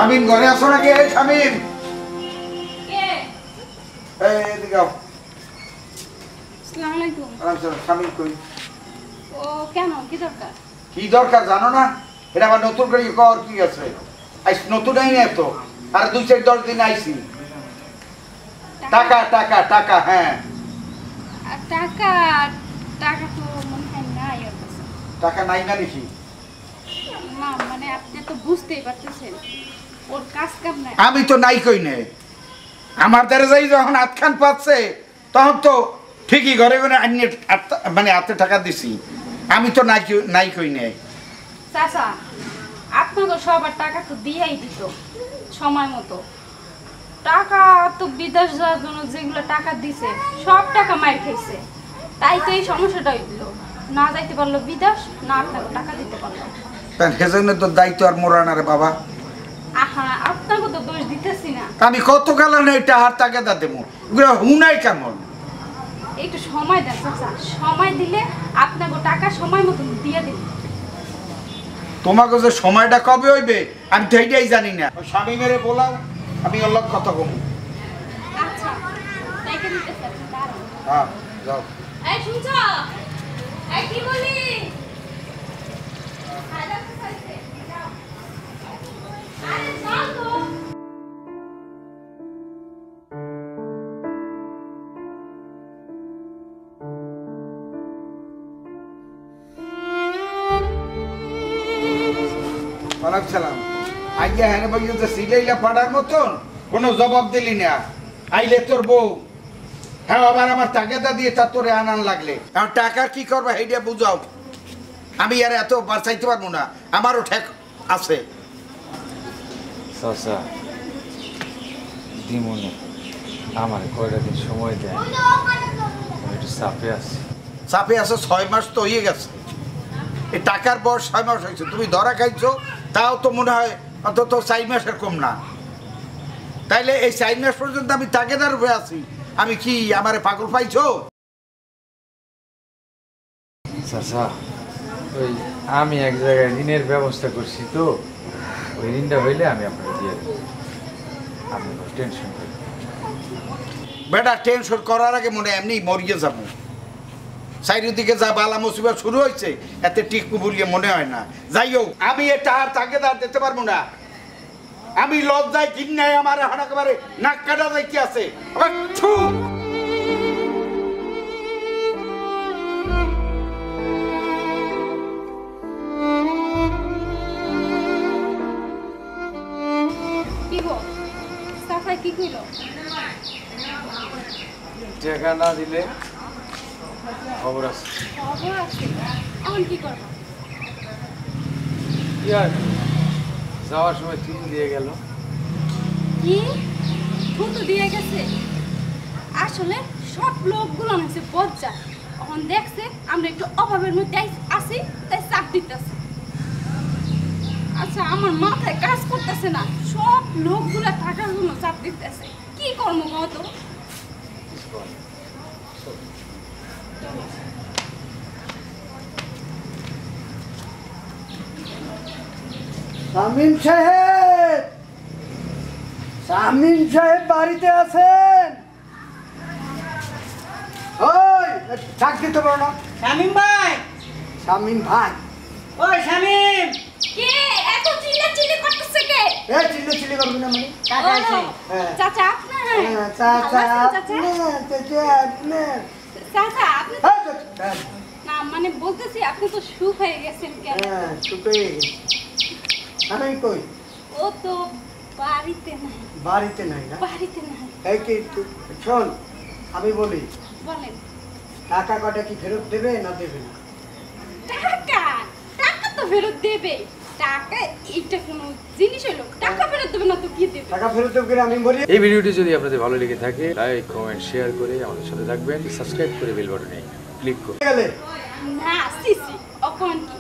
শামিম ঘরে আসো নাকি? এই শামিম, এদিকে আও। আসসালামু আলাইকুম। শামিম কই? ও কেন, কি দরকার? কি দরকার জানো না? এটা আবার নতুন করে কর কি আছে? নতুন আই না তো, আর 2-4-10 দিন আইছি। টাকা টাকা টাকা, হ্যাঁ টাকা টাকা তো মনে হয় নাই ওর কাছে। টাকা নাই না নাকি? না মানে আপনি তো বুঝতেই পারতেছেন ওর কাজ কাম নাই। আমি তো নাই কই নে, আমার দ্বারা যাই যখন আটখান পাচ্ছে তখন তো ঠিকই ঘরে ঘরে আনিয়ে মানে হাতে টাকা দিছি। আমি তো নাই কই নে। চাচা আপনাকে সবার টাকা তো দিয়েই দিত সময় মতো। টাকা তো বিদেশ যাওয়ার জন্য যেগুলো টাকা দিছে সব টাকা মার খাইছে, তাই তো এই সমস্যাটা হইল। না যাইতে পারলো বিদেশ, না আপনাকে টাকা দিতে পারলো। সেজন্য তো দায়িত্ব আর মোরা না রে বাবা। আহা আপনাকে তো দোষ দিতেছি না। আমি কত গেলাম এটা আর টাকা দা দেবো, ওগুলো হুনাই কেমন? একটু সময় দেন চাচা, সময় দিলে আপনাকে টাকা সময় মতো দিয়ে দিন। তোমাকে যে সময়টা কবে হইবে আমি তো এইটাই জানি না। স্বামী মেরে বলাও, আমি ওর লোক কথা কমু। আচ্ছা তাইকে নিতেছি, আপনি দাঁড়ান। হ্যাঁ যাও। এই শুনছো, এই কি বলি? আরে চল তো। সালাম আইয়া হ্যাঁ পর্যন্ত সিলাইলা পাড়ার মতন কোনো জবাব দিলি না। আইলে তোর বউ, হ্যাঁ আবার আমার টাকাটা দিয়ে তা তোরে আনান লাগলে আমার টাকা কি করবো সেইটা বুঝাও। আমি আর এত বাঁচাইতে পারবো না, আমারও ঠেক আছে। চাচা দিমনে আমার কয়টা দিন সময় দেয়, আমি একটু চাপে আছি। চাপে আছে 6 মাস তো হয়ে গেছে। এই টাকার বয়স 6 মাস হয়েছে, তুমি ধরা খাইছো তাও তো মনে হয় অন্তত 4 মাসের কম না। তাইলে এই 4 মাস পর্যন্ত আমি টাকাদার হয়ে আছি, আমি কি আমারে পাগল পাইছো? চাচা ওই আমি এক জায়গায় ঋণের ব্যবস্থা করছি, তো ওই ঋণটা হইলে আমি আপনাকে দিয়ে দেবো, আপনি কোনো টেনশন করেন। বেটা টেনশন করার আগে মনে এমনি মরিয়ে যাবো। চারিদিকে যা বালা মুসিবত শুরু হয়েছে এতে টিকু বলিয়ে মনে হয় না। যাই হোক আমি এটা আর তাগেদার দিতে পারবো না। আমি লজ্জায় ঘৃণায় আমার এখন একেবারে নাক কাটা যাইতে আছে। আবার থু! কি গো চাচা কি কইল? টাকা না দিলে খবর আছে। খবর আছে, এখন কি করবো? কি আর যাওয়ার সময় চিঠি দিয়ে গেল। কি থুতু দিয়ে গেছে? আসলে সব লোকগুলো হচ্ছে বজ্জা। এখন দেখছে আমরা একটু অভাবের মধ্যে আছি, তাই চাপ দিতেছে। আচ্ছা আমার মাথায় কাজ করতেছে না, সব লোকগুলা টাকার জন্য চাপ দিতেছে। কি করবো কত? শামীম সাহেব, শামীম সাহেব বাড়িতে আছেন? ওই ডাক দিতে পারো না? শামীম ভাই, শামীম ভাই, ওই শামীম, কে এত চিল্লাচিল্লি করতেছে কে? এই চিল্লি করবি না মানে? কাকা আছে। হ্যাঁ। চাচা আপনার? হ্যাঁ, চাচা ভালো আছেন, চাচা? আপনার, চাচা আপনার। চাচা আপনি হ্যাঁ, চাচা, না মানে বলতেছি আপনি তো সুখ হয়ে গেছেন কেন? হ্যাঁ, চুপে আমি কই? ও তো বাড়িতে নাই। বাড়িতে নাই না? বাড়িতে নাই। এই কি শোন, আমি বলি বলেন। টাকা কটা কি ফেরত দেবে না দেবে না? টাকা টাকা তো ফেরত দেবে। টাকা এইটা কোনো জিনিস হলো? টাকা ফেরত দেবে না তো কি দেবে? টাকা ফেরত দেবে কিনা আমি বলি। এই ভিডিওটি যদি আপনাদের ভালো লেগে থাকে লাইক কমেন্ট শেয়ার করে আমাদের সাথে থাকবেন, সাবস্ক্রাইব করে বেল বাটনে ক্লিক করুন। গেলে না সিসি অকন কি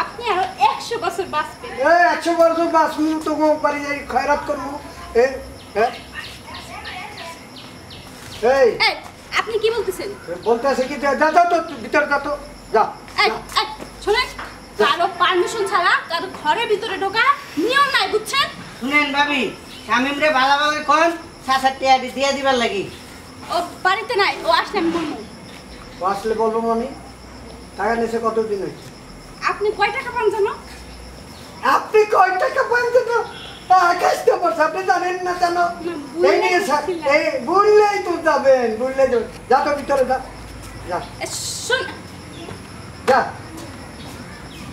আপনি আরো 100 বছর বাঁচবেন। এই 100 বছর বাঁচবো তো বাড়ি যাই খয়রাত করবো। এই এই আপনি কি বলতেছেন? বলতে আছে কি? যা যা তো ভিতরে যা তো যা। এই শুনেন, কারো পারমিশন ছাড়া কারো ঘরের ভিতরে ঢোকা নিয়ম নাই, বুঝছেন? শুনেন ভাবি শামিম রে ভালো ভালো কোন 7-8 টাকা দিয়ে দিবার লাগি। ও বাড়িতে নাই, ও আসলে আমি বলবো। ও আসলে বলবো মানে টাকা নিয়েছে কতদিন হয়েছে? আপনি কয় টাকা পান জানো? আপনি কয় টাকা পান জানো? কাস্টমার আপনি জানেন না জানো? এই নিয়ে এই বললেই তো যাবেন, বললে যা তো ভিতরে যা যা শোন যা।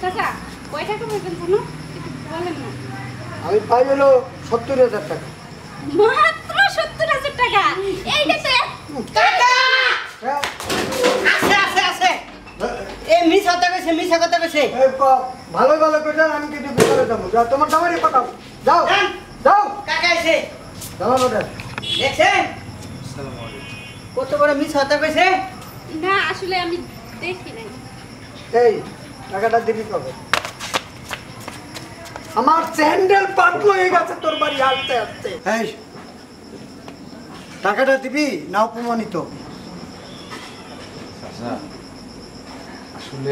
চাচা, কয় টাকা পাইবেন জানো? একটু বলেন না। আমি পাই হলো 70,000 টাকা। মাত্র 70,000 টাকা? এইটা তো কাকা হ্যাঁ, আছে আছে আছে এই মিছা কথা কইছে মিছা কথা কইছে। এই ভালো ভালো করে যান, আমি কিন্তু ভিতরে যাবো। যা তোমার জামাই পাঠাও, যাও যান। যাও কাকা এসে জামা পাঠাও। দেখছেন আসসালামু আলাইকুম। কত বড় মিছা কথা কইছে। না, আসলে আমি দেখি নাই। এই টাকাটা দিবি কবে? আমার স্যান্ডেল পাটলো হয়ে গেছে তোর বাড়ি আসতে আসতে। এই টাকাটা দিবি না অপমানিত? আচ্ছা, আসলে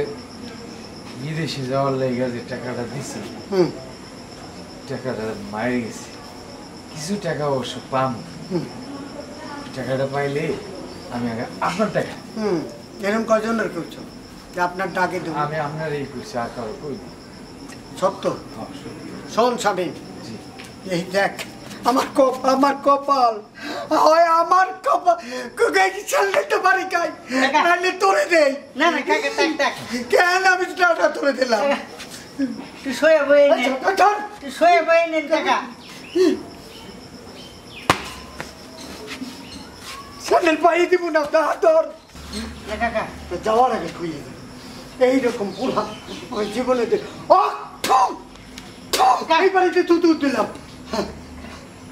বিদেশে যাওয়ার লেগে যে টাকাটা দিছি, হুম টাকাটা মায়ের গেছে। কিছু টাকা অবশ্য পাম, হুম টাকাটা পাইলে আমি আগে আপনার টাকা হুম এরকম কজনের করছো যে আপনার ডাকে দেবো? আমি আপনার এই করছি, আর কারো কই না। সত্য হ্যাঁ, সত্যি। শোন স্বামী, জি। এই দেখ আমার কপাল হয় আমার কপাল দিতে পারি কাই নাহলে তোরে দেই। না না কাকা টাক টাক কেন আমি টাকা তোরে দিলাম? তুই শুয়ে বই নে ধর। তুই শুয়ে বই নে টাকা। স্যান্ডেল পাইয়ে দিব না, ধর। না কাকা তো যাওয়ার আগে খুইয়ে দেবে এইরকম পুরা ওই জীবনে এই বাড়িতে তুতু দিলাম।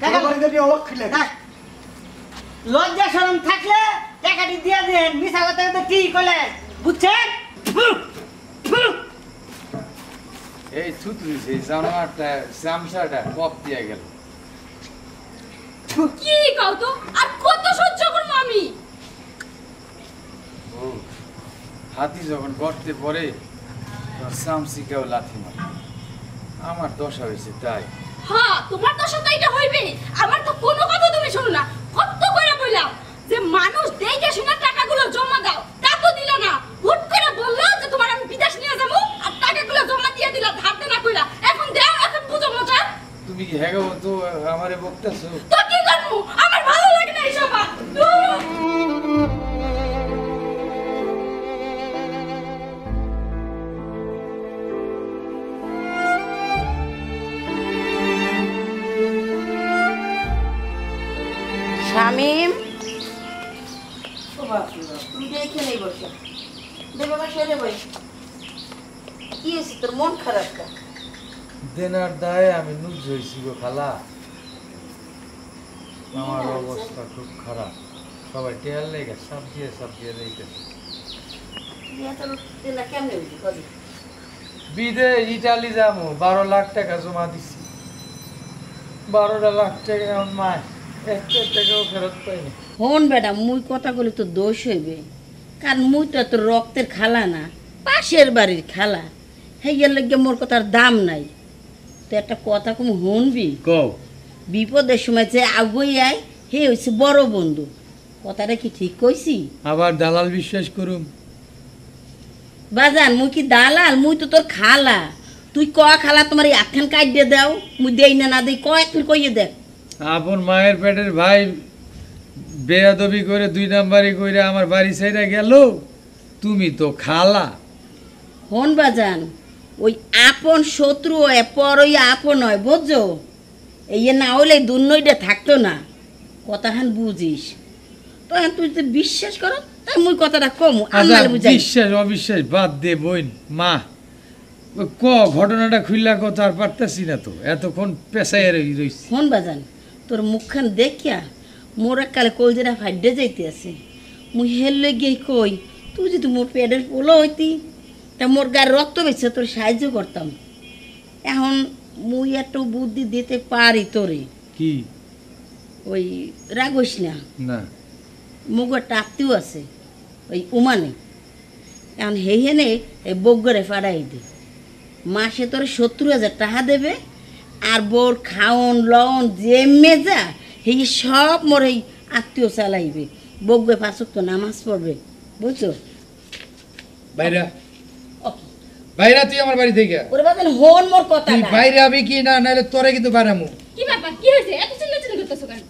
টাকা বাড়িতে অলক খিলে থাক। লজ্জা শরম থাকলে টাকাটি দিয়ে দেন, মিছা কথা তো ঠিক হলে বুঝছেন। এই থুতু এই জানোয়ারটা চামচাটা কপ দিয়ে গেল। কি কও তো? আর কত সহ্য করব আমি? ও হাতি যখন গর্তে পড়ে চামচিকেও লাথি মারে। আমার দশা হয়েছে তাই। হ্যাঁ, তোমার দশা তো এটা হইবে। আমার তো কোনো কথা তুমি শোনো না। কত কইরা বললাম যে মানুষ দেখে শুনে টাকাগুলো জমা দাও, তা তো দিল না। হুট করে বললো যে তোমার আমি বিদেশ নিয়ে যাবো, আর টাকাগুলো জমা দিয়ে দিলা ধার দেনা কইরা। এখন দাও, এখন বুঝো মজা। তুমি কি হ্যাঁ তো আমারে বকতেছো? তো কি করবো? আমার ভালো লাগে না এইসব আর। শামিম, তুমি তো এখানেই বসো। দেখো বসে রে বই। কি হয়েছে তোর, মন খারাপ কা? দেনার দায়ে আমি নুজ হয়েছি গো খালা। আমার অবস্থা খুব খারাপ। সবাই টেয়ার লেগে সাপ দিয়ে লেগেছে। কেমনে হয়েছে কদি? বিদে ইটালি যাবো, 12 লাখ টাকা জমা দিছি। 12 লাখ টাকা এখন মায় একটা টাকাও ফেরত পাইনি। হন বেটা, মুই কথা বলে তো দোষ হইবে, কারণ মুই তো তোর রক্তের খালা না, পাশের বাড়ির খালা। হেয়ার লাগে মোর কথার দাম নাই। তো একটা কথা কম হনবি, কও। বিপদের সময় যে আগুই আয় হে হয়েছে বড় বন্ধু। কথাটা কি ঠিক কইছি? আবার দালাল বিশ্বাস করুম। বাজান, মুই কি দালাল? মুই তো তোর খালা। তুই ক খালা তোমার এই আখান কাট দিয়ে দাও, মুই দেই না না দেই কয় তুই কইয়ে দেখ। আপন মায়ের পেটের ভাই বেয়াদবি করে 2 নাম্বারি কইরা আমার বাড়ি ছেড়ে গেল। তুমি তো খালা। হন বাজান, ওই আপন শত্রু হয় পর ওই আপন হয়, বুঝছো? এই না হলে দুর্নইটা থাকতো না। কথাখান বুঝিস তো। এখন তুই তো বিশ্বাস করো তাই মুই কথাটা কম আন্নালে বুঝাই। বিশ্বাস অবিশ্বাস বাদ দে বোন। মা ক ঘটনাটা খুললা কথা আর পারতাছি না তো, এতক্ষণ পেশায় রইছি। হন বাজান, তোর মুখখান দেখিয়া মোর এককালে কলজেরা ফাইডে যাইতে আছে। মুই হেললে গিয়ে কই, তুই যদি মোর পেটের পোলো হইতি তা মোর গায়ের রক্ত বেছে তোর সাহায্য করতাম। এখন মুই একটু বুদ্ধি দিতে পারি তোরে। কি? ওই রাগইস না, না মুগ একটা আত্মীয় আছে ওই উমানে। এখন হেনে এই বগ্গরে ফাড়াই দে, মাসে তোর 70,000 টাকা দেবে। আর বোর খাওন লন যে মেজা এই সব মোর এই আত্মীয় চালাইবে বউকে পাঁচক তো নামাজ পড়বে বুঝছো বাইরা বাইরা তুই আমার বাড়ি থেকে ওরে বাবা হন মোর কথা তুই বাইরে আবি কি না নাহলে তোরে কিন্তু বাড়ামু কি ব্যাপার কি হয়েছে এত চিল্লাচিল্লি করতেছো কেন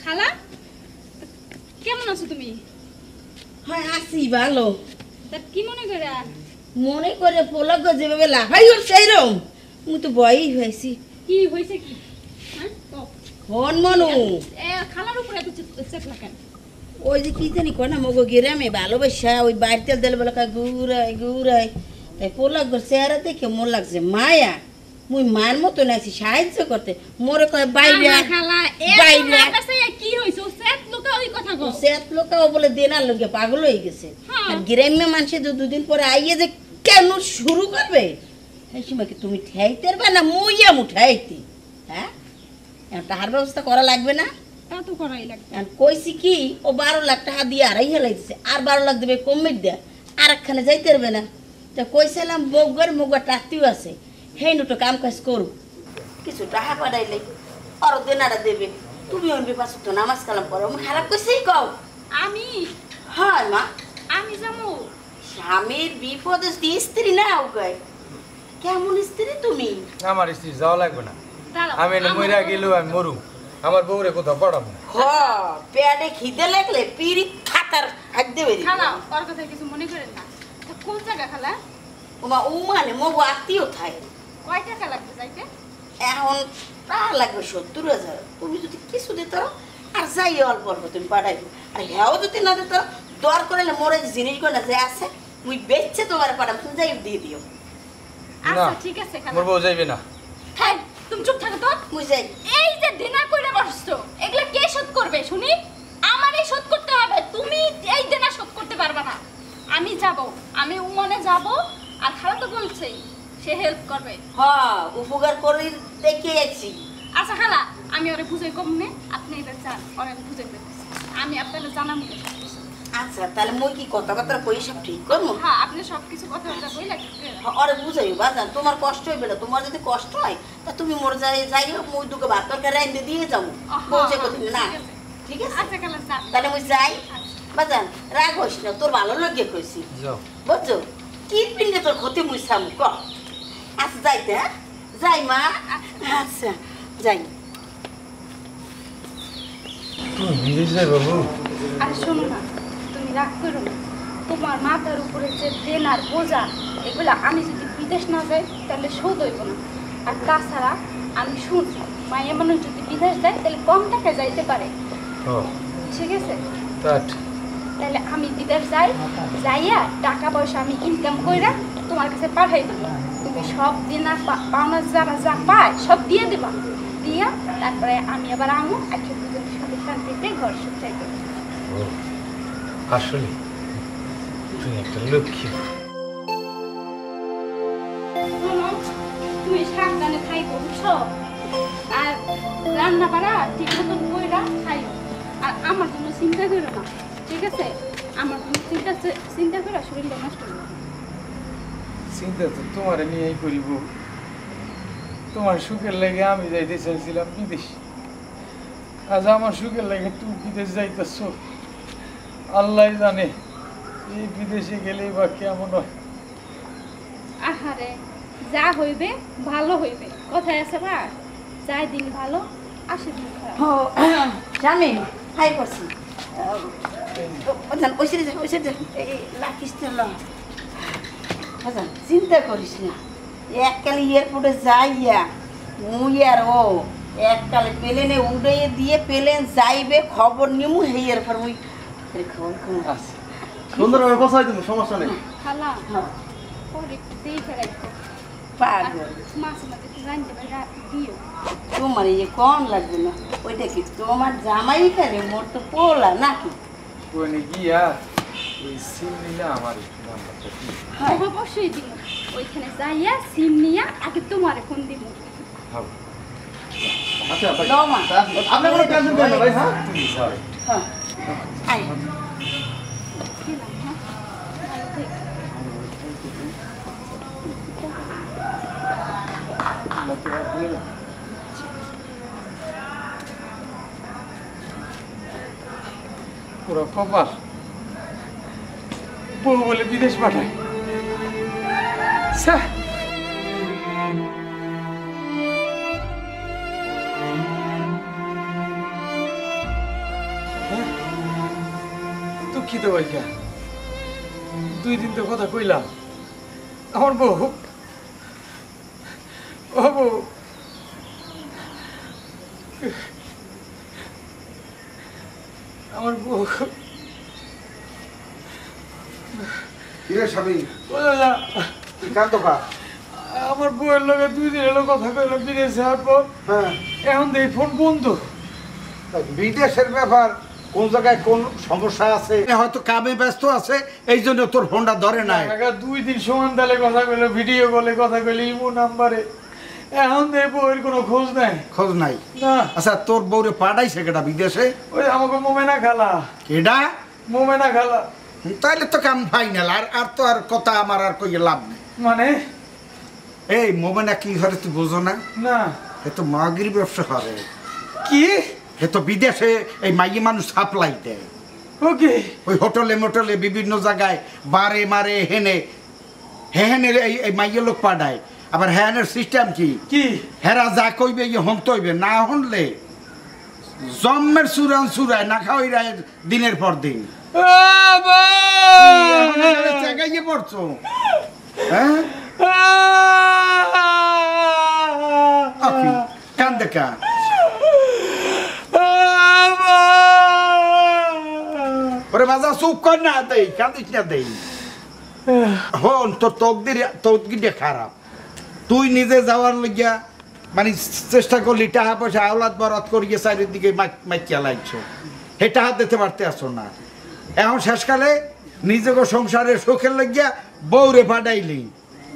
খালা কেমন আছো তুমি হয় আসি ভালো তা কি মনে করে মনে করে পোলক যেভাবে লাফাই উঠছে এইরকম মুই তো ভয়ই হয়েছি কি হয়েছে কি হ্যাঁ হন মনু খালার উপরে এত চেপলা কেন ওই যে কি জানি কয় না মগো গ্রামে ভালোবাসা ওই বাইর তেল দিলে বলে ঘুরাই ঘুরাই তাই পোলাক চেহারা দেখে মোর লাগছে মায়া মুই মার মতো নাইছি সাহায্য করতে মোরে কয় বাইরে খালা বাইরে কি হয়েছে ও সেট লোকা ওই কথা কও সেত লোকাও বলে দেনার লোকে পাগল হয়ে গেছে হ্যাঁ। আর গ্রাম্য মানুষে তো দুদিন পরে আইয়ে যে কেন শুরু করবে এই সময় কি তুমি ঠাইতে পারবে না মুইয়া মুঠাইতি হ্যাঁ টাকার ব্যবস্থা করা লাগবে না তা তো করাই লাগবে আর কইছি কি ও 12 লাখ টাকা দিয়ে আড়াই হেলাইছে আর 12 লাখ দেবে কমিট দেয়া আর একখানে যাইতে পারবে না তা কইছিলাম বউগর মুগর টাতিও আছে হেই নুটো কাম কাজ করু কিছু টাকা পাঠাইলে আর দেনাটা দেবে তুমি অনবি পাঁচ তো নামাজ কালাম পড়ো আমি খারাপ কইছি কও আমি হয় মা আমি যাবো স্বামীর বিপদে স্ত্রী না গায় কেমন স্ত্রী তুমি আমার স্ত্রী যাওয়া লাগবে না দাঁড়াও, আমি এনে মইরা গেলেও আমি মরু আমার বউরে কোথাও পড়াবো না হ পেটে খিদে লাগলে পিড়ি খাতার হাত দেবে খালা ওর কথা কিছু মনে করেন না তা কোন জায়গা খালা ওমা ও মানে মগো আত্মীয় থাই কয় টাকা লাগবে যাইতে এখন তা লাগবে 70,000 তুমি যদি কিছু দিত আর যাই অল্প অল্প তুমি পাঠাইবে আর হ্যাও যদি না দিত দর করলে মোরে জিনিসগুলো যে আছে মুই বেচছে তোমার পাঠাম তুমি যাই দিয়ে দিও আচ্ছা না, ঠিক আছে খালা মোর বউ যাইবে না হ্যাঁ তুমি চুপ থাকো তো মুই যাই এই যে দিনা কইরা বসছো এগুলা কে শোধ করবে শুনি আমারই শোধ করতে হবে তুমি এই দেনা শোধ করতে পারবে না আমি যাব আমি উমনে যাব আর খালা তো বলছেই সে হেল্প করবে হ্যাঁ উপকার করে দেখে আছি আচ্ছা খালা আমি ওরে বুঝাই কম নে আপনি এটা চান ওরে আমি বুঝাই দিতেছি আমি আপনাকে জানাবো আচ্ছা তাহলে মুই কি কথা কথা কই সব ঠিক করবো হ্যাঁ আপনি সবকিছু কথা বলতে বইলা আরে বুঝাইও বাজান তোমার কষ্ট হইবে না তোমার যদি কষ্ট হয় তা তুমি মোর যাইও মুই দুটো ভাত তরকারি রাইন্দে দিয়ে যাবো বলছে কদিন না ঠিক আছে আচ্ছা খালা চান তাহলে মুই যাই বাজান রাগ হইস না তোর ভালো লাগে কইছি যাও বুঝছো কি পিন্ডে তোর ক্ষতি মুই সামু ক আচ্ছা যাইতে হ্যাঁ যাই মা আচ্ছা যাই তুমি বিদেশ যাই বাবু আরে শোনো না তুমি রাগ করো না তোমার মাথার উপরে যে দেন আর বোঝা এগুলা আমি যদি বিদেশ না যাই তাহলে শোধ হইব না আর তাছাড়া আমি শুনছি মায়ের মানুষ যদি বিদেশ যায় তাহলে কম টাকা যাইতে পারে ও ঠিক আছে তাট তাহলে আমি বিদেশ যাই যাইয়া টাকা পয়সা আমি ইনকাম কইরা তোমার কাছে পাঠাই দেবো তুমি সব দিন আর পাওনা যারা যা পায় সব দিয়ে দেবা দিয়া তারপরে আমি আবার আমু একশো দুজন সাথে শান্তিতে ঘর সুচাই করবো ও আসলে তুমি একটা লক্ষ্মী শোনো, তুমি সাবধানে খাইবো বুঝছো আর রান্না বাড়া ঠিক মতন কইরা খাইও আর আমার জন্য চিন্তা করো না ঠিক আছে আমার জন্য চিন্তা করে শরীরটা নষ্ট করো চিন্তা তো তোমার নিয়েই করিব তোমার সুখের লেগে আমি যাইতে চাইছিলাম বিদেশ আজ আমার সুখের লেগে তুমি বিদেশ যাইতেছ আল্লাহ জানে এই বিদেশে গেলেই বা কেমন হয় আহারে যা হইবে ভালো হইবে কথায় আছে না যাই দিন ভালো আসে দিন খারাপ ও জানি হাই করছি বাজান ওইসে যা ওইসে যা এই লাকিস তেল বাজান চিন্তা করিস না এককালে এয়ারপোর্টে যাইয়া মুই আর ও এককালে প্লেনে উড়ে দিয়ে প্লেন যাইবে খবর নিমু হেয়ার পর মুই খবর আচ্ছা সুন্দরভাবে বসাই দেবো সমস্যা নেই খালা হ্যাঁ পরে একটু দেখে রাখবো পাগল মাঝে মাঝে একটু জানতে পারি দিও তোমার এই যে কম লাগবে না ওইটা কি তোমার জামাই খালি মোর তো পোলা নাকি ওখানে গিয়া ওই সিম নিলে আমার একটু নাম্বারটা দিও। হ্যাঁ অবশ্যই দিব ওইখানে যাইয়া সিম নিয়া আগে তোমারে ফোন দিব ভালো আচ্ছা ভাই দাও মা। আপনি কোনো টেনশন করেন না ভাই হ্যাঁ তুমি যাও হ্যাঁ আয় দিলাম হ্যাঁ ভালো থেকো। পুরো কপাল বউ বলে বিদেশ পাঠায় ছ্যা। হ্যাঁ? দুঃখিত ভাইকা 2 দিন তো কথা কইলাম আমার বউ ও বউ আমার বউ কিরে স্বামী ও দাদা তুই কাঁদো কা? আমার বউয়ের লগে 2 দিন হলো কথা কইলাম বিদেশ যাওয়ার পর হ্যাঁ এখন দেখি ফোন বন্ধ বিদেশের ব্যাপার কোন জায়গায় কোন সমস্যা আছে হয়তো কামে ব্যস্ত আছে এই জন্য তোর ফোনটা ধরে নাই। 2 দিন সমান তালে কথা কইলো ভিডিও কলে কথা কইলো ইমো নাম্বারে এখন দেখি বউয়ের কোনো খোঁজ নাই খোঁজ নাই। না আচ্ছা তোর বউরে পাঠাইছে কেটা বিদেশে? ওই আমাকে মোমেনা খালা কেডা? মোমেনা খালা তাইলে তো কাম ফাইনাল। আর আর তো আর কথা আমার আর কই লাভ নেই। মানে এই মোমেনা কি করে তুই বোঝো না? না এ তো মাগির ব্যবসা করে। কি এ তো বিদেশে এই মাইয়ে মানুষ সাপ্লাই দেয়। ওকে ওই হোটেলে মোটেলে বিভিন্ন জায়গায় বারে মারে হেনে হেনে এই মাইয়ে লোক পাঠায়। আবার হ্যানের সিস্টেম কি কি হেরা যা কইবে ইয়ে হন তৈবে না হনলে জন্মের চুরান চুরায় না খাওয়াই দিনের পর দিন। জায়গায় পড়ছো হ্যাঁ কান দেখা ওরে বাজা চুপ কর না দেই কাঁদিস না দেই। হন তোর তকদির খারাপ। তুই নিজে যাওয়ার লাগিয়া মানে চেষ্টা করলি টাকা পয়সা আওলাদ বরাত করিয়ে চারিদিকে মাইকিয়া লাগছো হে টাকা দিতে পারতে আসো না। এখন শেষকালে নিজেকে সংসারের সুখের লাগিয়া বউরে পাঠাইলি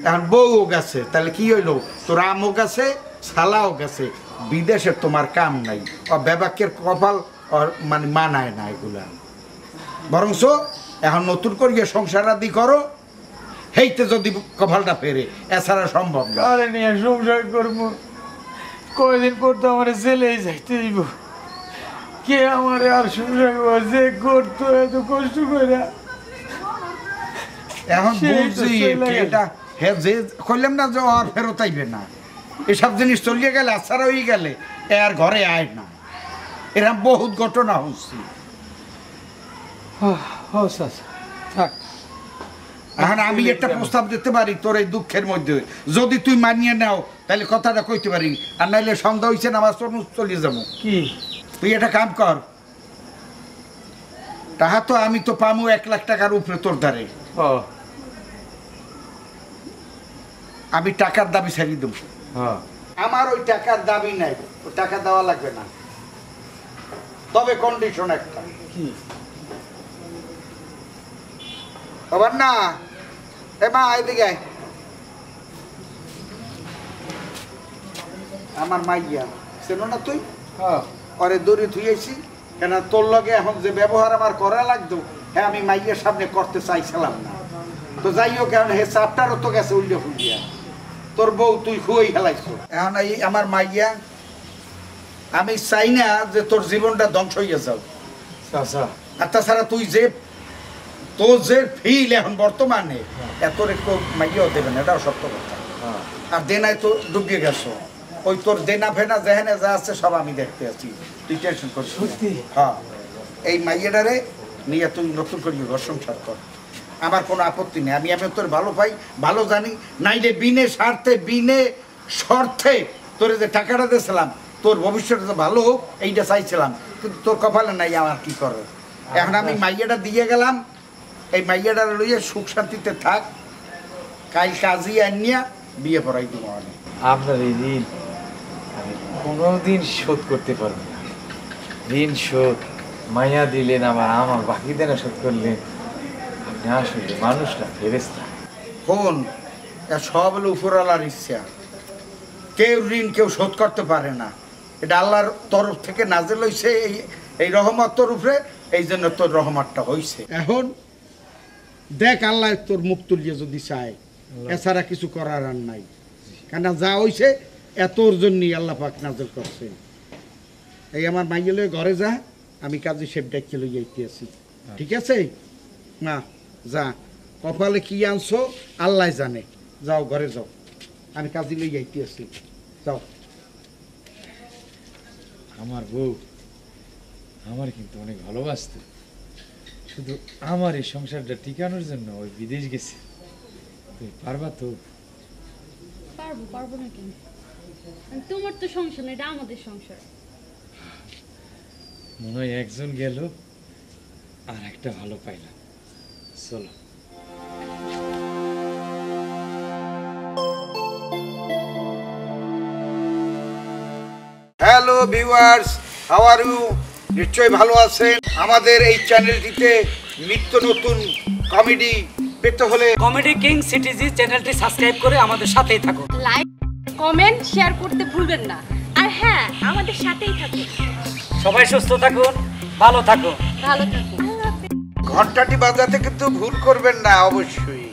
এখন বউও গেছে তাহলে কি হইলো তোর আমও গেছে শালাও গেছে। বিদেশে তোমার কাম নাই ও বেবাকের কপাল মানে মানায় না এগুলা। বরংস এখন নতুন করিয়ে সংসার আদি করো হেইতে যদি কপালটা ফেরে এছাড়া সম্ভব না। আরে নিয়ে সংসার করবো কয়দিন পর তো আমার জেলেই যাইতে দিব কে আমার আর সংসার যে করতো এত কষ্ট করে এখন সেই তো বুঝছি চলে গেল। এটা হে যে কইলাম না যে আর ফেরত আইবে না এসব জিনিস চলিয়ে গেলে আছাড়া হয়ে গেলে এ আর ঘরে আয় না। এরকম বহুত ঘটনা হচ্ছে। থাক এখন আমি একটা প্রস্তাব দিতে পারি তোর এই দুঃখের মধ্যে যদি তুই মানিয়ে নাও তাহলে কথাটা কইতে পারি। আর নাইলে সন্ধ্যা হয়েছে না আমার চলে যাবো। কি তুই একটা কাম কর তাহা তো আমি তো পামু 1 লাখ টাকার উপরে তোর দ্বারে ও আমি টাকার দাবি ছাড়িয়ে দেবো। হ্যাঁ আমার ওই টাকার দাবি নাই ওই টাকা দেওয়া লাগবে না তবে কন্ডিশন একটা কি আবার না এ মা এদিকে আয়। আমার মাইয়া চেনো না তুই হ্যাঁ পরে দড়ি ধুয়েছি কেন তোর লগে এখন যে ব্যবহার আমার করা লাগতো হ্যাঁ আমি মাইয়ের সামনে করতে চাইছিলাম না। তো যাই হোক এখন হে চাপটারও তো গেছে উল্টে ফুলিয়া তোর বউ তুই খুবই খেলাইছো। এখন এই আমার মাইয়া আমি চাই না যে তোর জীবনটা ধ্বংস হইয়া যাও। চাচা আর তাছাড়া তুই যে তোর যে ফিল এখন বর্তমানে এত একটু মাইয়াও দেবে না এটাও সত্য কথা। হ্যাঁ আর দেনায় তো ডুবিয়ে গেছো ওই তোর দেনা ফেনা যেখানে যা আছে সব আমি দেখতে আছি তুই টেনশন করছিস না। সত্যি? হ্যাঁ এই মাইয়াটারে নিয়ে তুই নতুন করি ঘর সংসার কর আমার কোনো আপত্তি নেই। আমি তোর ভালো পাই ভালো জানি নাইলে বিনে স্বার্থে বিনে শর্তে তোর যে টাকাটা দিয়েছিলাম তোর ভবিষ্যৎটা ভালো হোক এইটা চাইছিলাম কিন্তু তোর কপালে নাই আমার কি করে। এখন আমি মাইয়াটা দিয়ে গেলাম এই মাইয়াটা লইয়ে সুখ শান্তিতে থাক কাল কাজী আনিয়া বিয়ে পড়াই দিব অনেক। আপনার এই ঋণ আমি কোনোদিন শোধ করতে পারবো না। ঋণ শোধ মাইয়া দিলেন আবার আমার বাকি দেনা শোধ করলেন। আপনি আসলে মানুষ না ফেরেশতা। কোন সব হলো উপরওয়ালার ইচ্ছা। কেউ ঋণ কেউ শোধ করতে পারে না এটা আল্লাহর তরফ থেকে নাজেল হইছে এই রহমত তোর উপরে এই জন্য তোর রহমতটা হইছে। এখন দেখ আল্লাহ তোর মুখ তুলিয়ে যদি চায় এছাড়া কিছু করার আর নাই কেন যা হইছে এতর জন্যই আল্লাহ পাক নাজেল করছে। এই আমার মাইয়েলে ঘরে যা আমি কাজী শেফ ডাকিয়ে লই যাইতে আছি। ঠিক আছে? না যা, কপালে কি আনছো আল্লাহ জানে। যাও ঘরে যাও, আমি কাজে লই যাইতে আছি। যাও। আমার বউ আমার কিন্তু অনেক ভালোবাসতো, শুধু আমার এই সংসারটা টিকানোর জন্য ওই বিদেশ গেছে। তুই পারবা তো? পারবো, পারবো না কেন? তোমার তো সংসার না, এটা আমাদের সংসার। মনে হয় একজন গেল আর একটা ভালো পাইলাম। চলো। Hello viewers, how are you? নিশ্চয়ই ভালো আছেন। আমাদের এই চ্যানেলটিতে নিত্য নতুন কমেডি পেতে হলে কমেডি কিং সিটিজি চ্যানেলটি সাবস্ক্রাইব করে আমাদের সাথেই থাকুন। লাইক, কমেন্ট, শেয়ার করতে ভুলবেন না। আর হ্যাঁ, আমাদের সাথেই থাকুন। সবাই সুস্থ থাকুন, ভালো থাকুন। ভালো থাকুন। ঘন্টাটি বাজাতে কিন্তু ভুল করবেন না অবশ্যই।